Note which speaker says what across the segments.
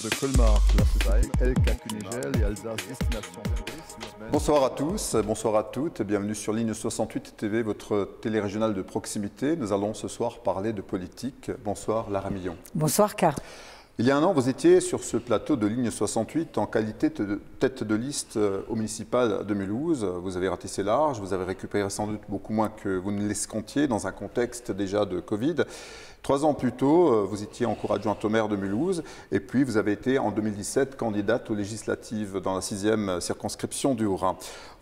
Speaker 1: de Colmar, la société LK Kunigel et Alsace Destination.
Speaker 2: Bonsoir à tous, bonsoir à toutes, bienvenue sur Ligne 68 TV, votre télé régionale de proximité. Nous allons ce soir parler de politique. Bonsoir Lara Millon.
Speaker 3: Bonsoir Car.
Speaker 2: Il y a un an, vous étiez sur ce plateau de Ligne 68 en qualité de tête de liste au municipal de Mulhouse. Vous avez ratissé large, vous avez récupéré sans doute beaucoup moins que vous ne l'escomptiez dans un contexte déjà de Covid. 3 ans plus tôt, vous étiez encore adjointe au maire de Mulhouse et puis vous avez été en 2017 candidate aux législatives dans la 6e circonscription du Haut-Rhin.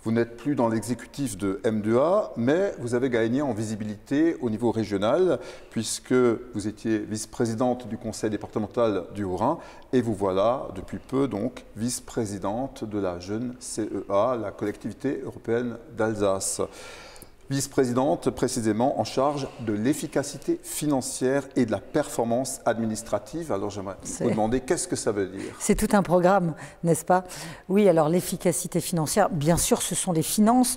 Speaker 2: Vous n'êtes plus dans l'exécutif de M2A, mais vous avez gagné en visibilité au niveau régional puisque vous étiez vice-présidente du conseil départemental du Haut-Rhin et vous voilà depuis peu donc vice-présidente de la jeune CEA, la collectivité européenne d'Alsace. Vice-présidente précisément en charge de l'efficacité financière et de la performance administrative. Alors j'aimerais vous demander qu'est-ce que ça veut dire?
Speaker 3: C'est tout un programme, n'est-ce pas? Oui, alors l'efficacité financière, bien sûr ce sont les finances,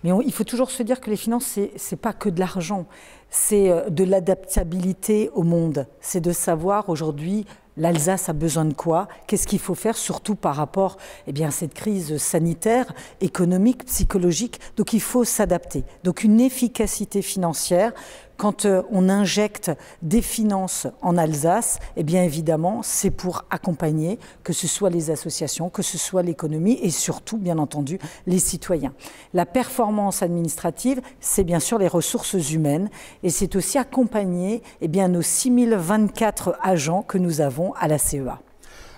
Speaker 3: mais il faut toujours se dire que les finances, c'est pas que de l'argent, c'est de l'adaptabilité au monde. C'est de savoir aujourd'hui l'Alsace a besoin de quoi, qu'est-ce qu'il faut faire, surtout par rapport à cette crise sanitaire, économique, psychologique. Donc il faut s'adapter. Donc une efficacité financière, quand on injecte des finances en Alsace, bien évidemment, c'est pour accompagner, que ce soit les associations, que ce soit l'économie et surtout, bien entendu, les citoyens. La performance administrative, c'est bien sûr les ressources humaines et c'est aussi accompagner nos 6024 agents que nous avons à la CEA.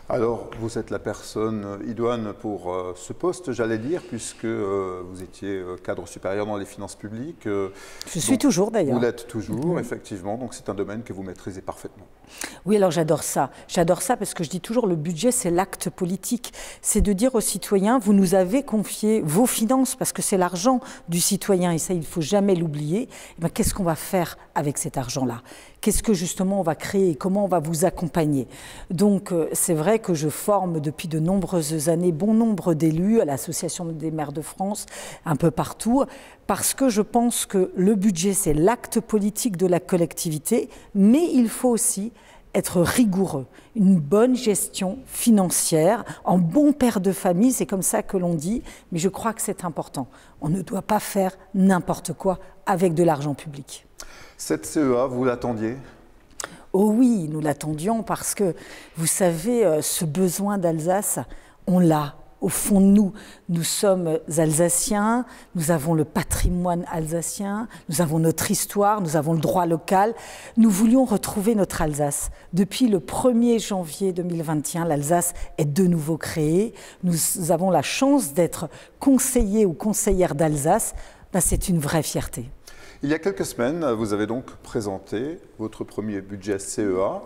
Speaker 2: Alors, vous êtes la personne idoine pour ce poste, j'allais dire, puisque vous étiez cadre supérieur dans les finances publiques.
Speaker 3: Je suis toujours d'ailleurs.
Speaker 2: Vous l'êtes toujours, effectivement, donc c'est un domaine que vous maîtrisez parfaitement.
Speaker 3: Oui, alors j'adore ça. J'adore ça parce que je dis toujours, le budget, c'est l'acte politique. C'est de dire aux citoyens, vous nous avez confié vos finances, parce que c'est l'argent du citoyen, et ça, il ne faut jamais l'oublier. Qu'est-ce qu'on va faire avec cet argent-là? Qu'est-ce que justement on va créer? Comment on va vous accompagner? Donc, c'est vrai que je forme depuis de nombreuses années bon nombre d'élus à l'Association des maires de France, un peu partout, parce que je pense que le budget, c'est l'acte politique de la collectivité, mais il faut aussi être rigoureux, une bonne gestion financière, en bon père de famille, c'est comme ça que l'on dit, mais je crois que c'est important. On ne doit pas faire n'importe quoi avec de l'argent public.
Speaker 2: Cette CEA, vous l'attendiez ?
Speaker 3: Oh oui, nous l'attendions parce que, vous savez, ce besoin d'Alsace, on l'a. Au fond de nous, nous sommes alsaciens, nous avons le patrimoine alsacien, nous avons notre histoire, nous avons le droit local. Nous voulions retrouver notre Alsace. Depuis le 1er janvier 2021, l'Alsace est de nouveau créée. Nous avons la chance d'être conseillers ou conseillères d'Alsace. C'est une vraie fierté.
Speaker 2: Il y a quelques semaines, vous avez donc présenté votre premier budget CEA,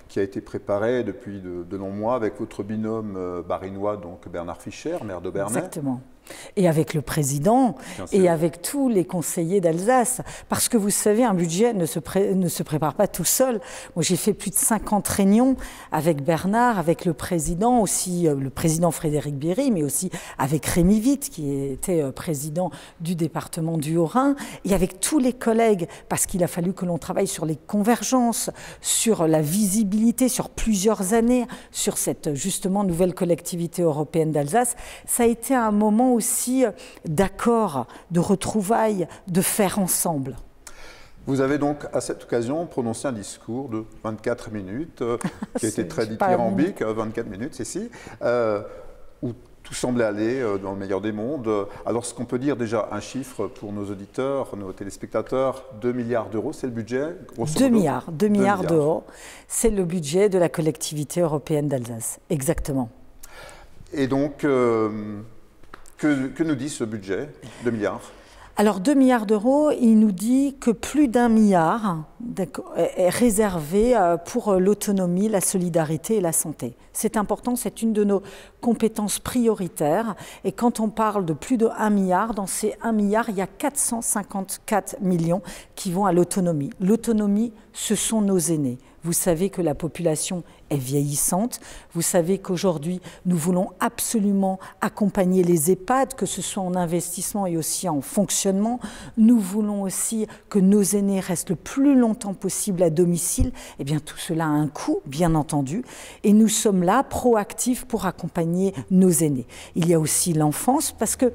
Speaker 2: qui a été préparé depuis de longs mois avec votre binôme barinois, donc Bernard Fischer, maire d'Obernai.
Speaker 3: Exactement. Et avec le président et avec tous les conseillers d'Alsace. Parce que vous savez, un budget ne se prépare pas tout seul. Moi, j'ai fait plus de 50 réunions avec Bernard, avec le président, aussi le président Frédéric Bierry, mais aussi avec Rémi Witt, qui était président du département du Haut-Rhin, et avec tous les collègues, parce qu'il a fallu que l'on travaille sur les convergences, sur la visibilité, sur plusieurs années, sur cette, justement, nouvelle collectivité européenne d'Alsace. Ça a été un moment aussi d'accord, de retrouvailles, de faire ensemble.
Speaker 2: Vous avez donc à cette occasion prononcé un discours de 24 minutes, qui a été très dithyrambique, 24 minutes, c'est si, où tout semblait aller dans le meilleur des mondes. Alors ce qu'on peut dire déjà, un chiffre pour nos auditeurs, nos téléspectateurs, 2 milliards d'euros, c'est le budget?
Speaker 3: 2 milliards d'euros, c'est le budget de la collectivité européenne d'Alsace, exactement.
Speaker 2: Et donc, que nous dit ce budget, 2 milliards?
Speaker 3: Alors 2 milliards d'euros, il nous dit que plus d'1 milliard est réservé pour l'autonomie, la solidarité et la santé. C'est important, c'est une de nos compétences prioritaires. Et quand on parle de plus de 1 milliard, dans ces 1 milliard, il y a 454 millions qui vont à l'autonomie. L'autonomie, ce sont nos aînés. Vous savez que la population est vieillissante. Vous savez qu'aujourd'hui, nous voulons absolument accompagner les EHPAD, que ce soit en investissement et aussi en fonctionnement. Nous voulons aussi que nos aînés restent le plus longtemps possible à domicile. Eh bien, tout cela a un coût, bien entendu. Et nous sommes là, proactifs, pour accompagner nos aînés. Il y a aussi l'enfance, parce que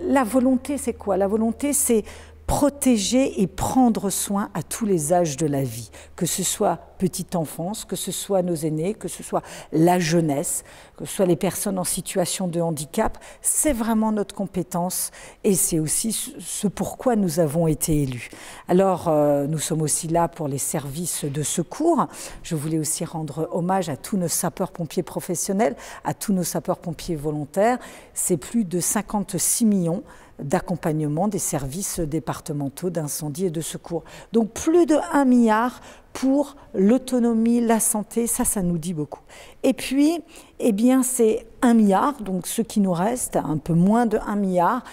Speaker 3: la volonté, c'est quoi? La volonté, c'est protéger et prendre soin à tous les âges de la vie, que ce soit petite enfance, que ce soit nos aînés, que ce soit la jeunesse, que ce soit les personnes en situation de handicap. C'est vraiment notre compétence et c'est aussi ce pourquoi nous avons été élus. Alors, nous sommes aussi là pour les services de secours. Je voulais aussi rendre hommage à tous nos sapeurs-pompiers professionnels, à tous nos sapeurs-pompiers volontaires. C'est plus de 56 millions d'accompagnement des services départementaux d'incendie et de secours. Donc plus de 1 milliard pour l'autonomie, la santé, ça nous dit beaucoup. Et puis, eh bien, c'est 1 milliard, donc ce qui nous reste, un peu moins de 1 milliard,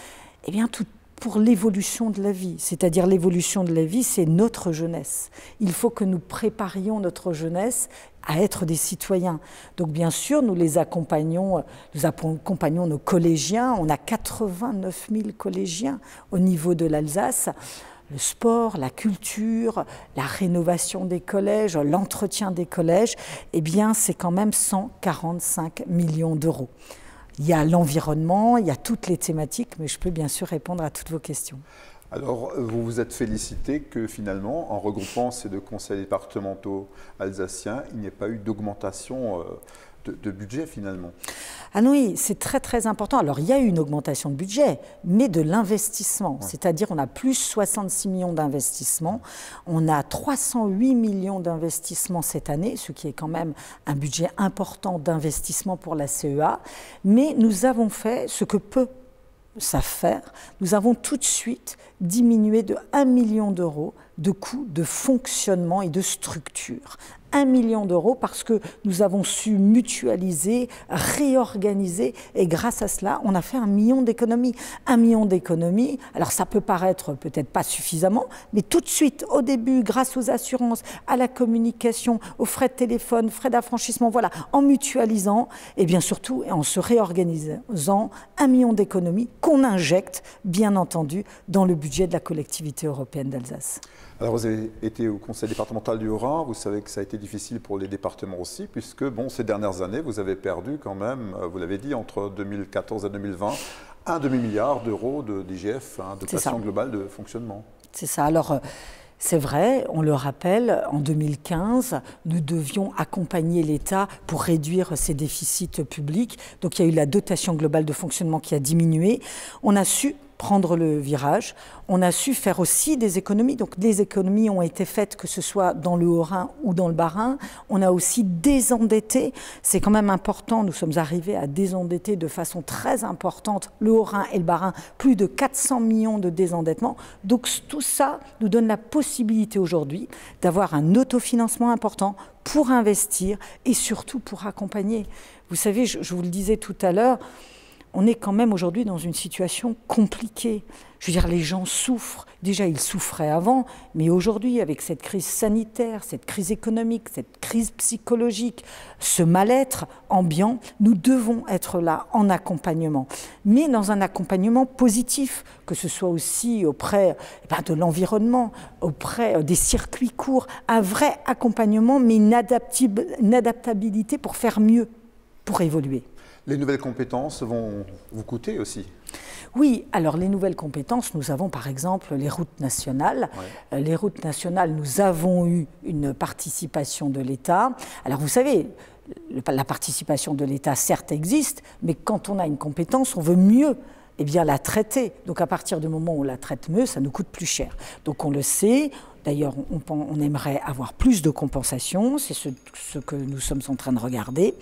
Speaker 3: eh bien, tout pour l'évolution de la vie. C'est-à-dire l'évolution de la vie, c'est notre jeunesse. Il faut que nous préparions notre jeunesse à être des citoyens. Donc bien sûr, nous accompagnons nos collégiens. On a 89 000 collégiens au niveau de l'Alsace. Le sport, la culture, la rénovation des collèges, l'entretien des collèges, eh bien, c'est quand même 145 millions d'euros. Il y a l'environnement, il y a toutes les thématiques, mais je peux bien sûr répondre à toutes vos questions.
Speaker 2: Alors, vous vous êtes félicité que finalement, en regroupant ces deux conseils départementaux alsaciens, il n'y ait pas eu d'augmentation de budget finalement.
Speaker 3: Ah oui, c'est très très important. Alors il y a eu une augmentation de budget, mais de l'investissement. Ouais. C'est-à-dire on a plus 66 millions d'investissements, on a 308 millions d'investissements cette année, ce qui est quand même un budget important d'investissement pour la CEA. Mais nous avons fait ce que peut savent faire. Nous avons tout de suite diminué de 1 million d'euros de coûts de fonctionnement et de structure. 1 million d'euros parce que nous avons su mutualiser, réorganiser et grâce à cela, on a fait 1 million d'économies. 1 million d'économies, alors ça peut paraître peut-être pas suffisamment, mais tout de suite, au début, grâce aux assurances, à la communication, aux frais de téléphone, frais d'affranchissement, voilà, en mutualisant et bien surtout en se réorganisant, 1 million d'économies qu'on injecte, bien entendu, dans le budget de la collectivité européenne d'Alsace.
Speaker 2: Alors vous avez été au conseil départemental du Haut-Rhin, vous savez que ça a été difficile pour les départements aussi, puisque bon, ces dernières années, vous avez perdu quand même, vous l'avez dit, entre 2014 et 2020, un demi-milliard d'euros d'IGF, de dotation globale de fonctionnement. C'est
Speaker 3: ça. Alors, c'est vrai, on le rappelle, en 2015, nous devions accompagner l'État pour réduire ses déficits publics. Donc il y a eu la dotation globale de fonctionnement qui a diminué. On a su prendre le virage. On a su faire aussi des économies. Donc des économies ont été faites, que ce soit dans le Haut-Rhin ou dans le Bas-Rhin. On a aussi désendetté. C'est quand même important. Nous sommes arrivés à désendetter de façon très importante le Haut-Rhin et le Bas-Rhin. Plus de 400 millions de désendettement. Donc tout ça nous donne la possibilité aujourd'hui d'avoir un autofinancement important pour investir et surtout pour accompagner. Vous savez, je vous le disais tout à l'heure, on est quand même aujourd'hui dans une situation compliquée. Je veux dire, les gens souffrent. Déjà, ils souffraient avant, mais aujourd'hui, avec cette crise sanitaire, cette crise économique, cette crise psychologique, ce mal-être ambiant, nous devons être là en accompagnement. Mais dans un accompagnement positif, que ce soit aussi auprès de l'environnement, auprès des circuits courts, un vrai accompagnement, mais une adaptabilité pour faire mieux, pour évoluer.
Speaker 2: Les nouvelles compétences vont vous coûter aussi.
Speaker 3: Oui, alors les nouvelles compétences, nous avons par exemple les routes nationales. Ouais. Les routes nationales, nous avons eu une participation de l'État. Alors vous savez, la participation de l'État certes existe, mais quand on a une compétence, on veut mieux la traiter. Donc à partir du moment où on la traite mieux, ça nous coûte plus cher. Donc on le sait. D'ailleurs, on aimerait avoir plus de compensation, c'est ce que nous sommes en train de regarder.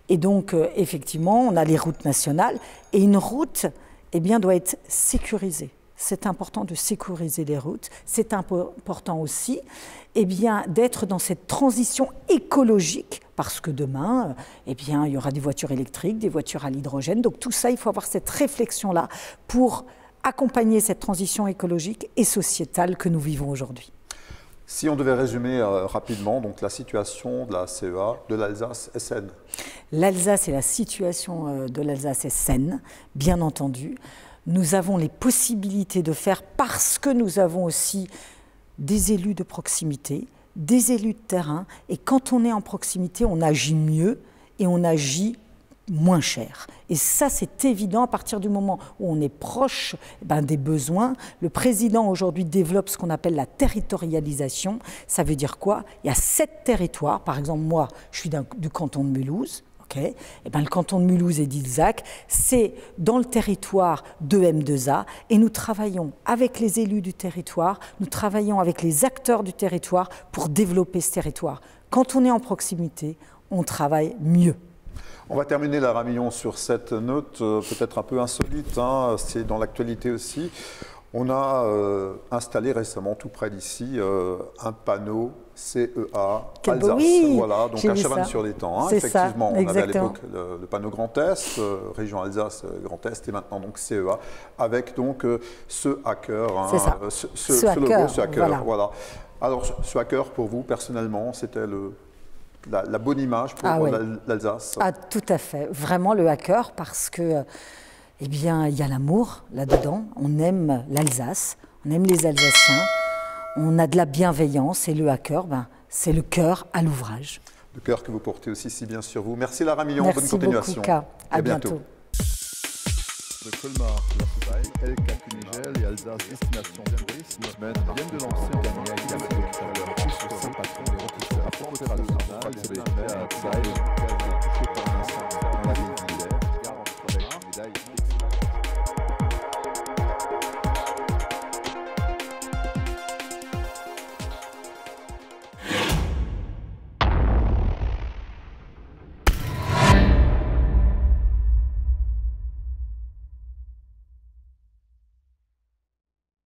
Speaker 3: Et donc, effectivement, on a les routes nationales. Et une route, doit être sécurisée. C'est important de sécuriser les routes. C'est important aussi d'être dans cette transition écologique, parce que demain, il y aura des voitures électriques, des voitures à l'hydrogène. Donc tout ça, il faut avoir cette réflexion-là pour accompagner cette transition écologique et sociétale que nous vivons aujourd'hui.
Speaker 2: Si on devait résumer rapidement donc, la situation de la CEA de l'Alsace est saine.
Speaker 3: L'Alsace et la situation de l'Alsace est saine, bien entendu. Nous avons les possibilités de faire parce que nous avons aussi des élus de proximité, des élus de terrain. Et quand on est en proximité, on agit mieux et on agit moins cher. Et ça, c'est évident à partir du moment où on est proche des besoins. Le président aujourd'hui développe ce qu'on appelle la territorialisation. Ça veut dire quoi? Il y a 7 territoires. Par exemple, moi, je suis du canton de Mulhouse. Okay. Le canton de Mulhouse et d'Ilzac, c'est dans le territoire de M2A et nous travaillons avec les élus du territoire, nous travaillons avec les acteurs du territoire pour développer ce territoire. Quand on est en proximité, on travaille mieux.
Speaker 2: On va terminer la réunion sur cette note peut-être un peu insolite, hein, c'est dans l'actualité aussi. On a installé récemment, tout près d'ici, un panneau CEA Alsace.
Speaker 3: Oui,
Speaker 2: voilà, donc à Chavannes-sur-l'Étang. Hein, effectivement, on avait à l'époque le panneau Grand Est, région Alsace Grand Est, et maintenant donc CEA, avec donc ce hacker, hein, ce logo, ce hacker. Voilà. Alors, ce hacker, pour vous, personnellement, c'était la bonne image pour l'Alsace?
Speaker 3: Ah, tout à fait. Vraiment le hacker, parce que il y a l'amour là-dedans. On aime l'Alsace, on aime les Alsaciens, on a de la bienveillance et le hacker, c'est le cœur à l'ouvrage.
Speaker 2: Le cœur que vous portez aussi si bien sur vous. Merci Lara Millon, bonne continuation.
Speaker 3: Merci beaucoup, à bientôt.
Speaker 1: De Colmar, la LK Kunigel et Alsace Destination Tourisme viennent de lancer un